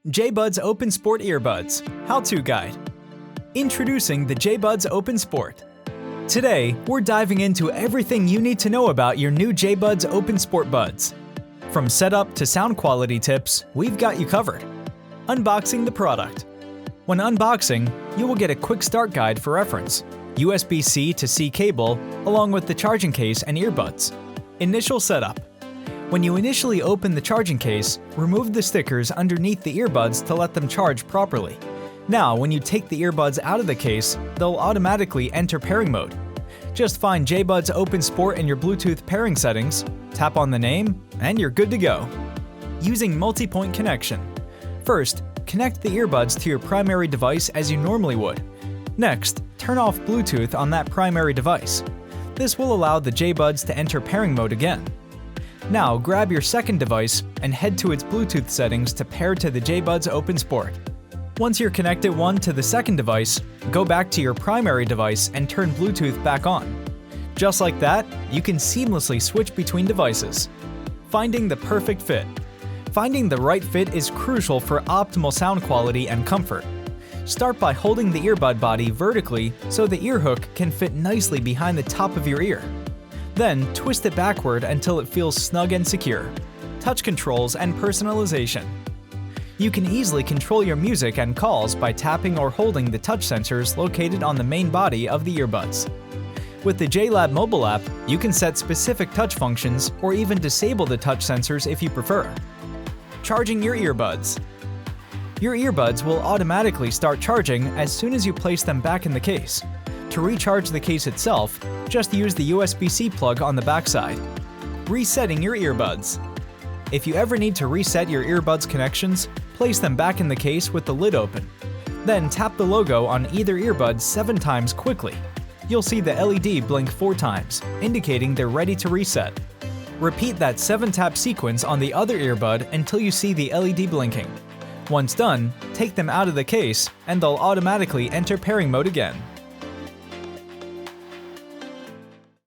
JBuds Open Sport Earbuds How-To Guide. Introducing the JBuds Open Sport. Today, we're diving into everything you need to know about your new JBuds Open Sport buds. From setup to sound quality tips, we've got you covered. Unboxing the product. When unboxing, you will get a quick start guide for reference, USB-C to C cable, along with the charging case and earbuds. Initial setup. When you initially open the charging case, remove the stickers underneath the earbuds to let them charge properly. Now, when you take the earbuds out of the case, they'll automatically enter pairing mode. Just find JBuds Open Sport in your Bluetooth pairing settings, tap on the name, and you're good to go. Using multipoint connection. First, connect the earbuds to your primary device as you normally would. Next, turn off Bluetooth on that primary device. This will allow the JBuds to enter pairing mode again. Now grab your second device and head to its Bluetooth settings to pair to the JBuds Open Sport. Once you're connected one to the second device, go back to your primary device and turn Bluetooth back on. Just like that, you can seamlessly switch between devices. Finding the perfect fit. Finding the right fit is crucial for optimal sound quality and comfort. Start by holding the earbud body vertically so the ear hook can fit nicely behind the top of your ear. Then twist it backward until it feels snug and secure. Touch controls and personalization. You can easily control your music and calls by tapping or holding the touch sensors located on the main body of the earbuds. With the JLab mobile app, you can set specific touch functions or even disable the touch sensors if you prefer. Charging your earbuds. Your earbuds will automatically start charging as soon as you place them back in the case. To recharge the case itself, just use the USB-C plug on the backside. Resetting your earbuds. If you ever need to reset your earbuds connections, place them back in the case with the lid open. Then tap the logo on either earbud 7 times quickly. You'll see the LED blink 4 times, indicating they're ready to reset. Repeat that 7-tap sequence on the other earbud until you see the LED blinking. Once done, take them out of the case and they'll automatically enter pairing mode again.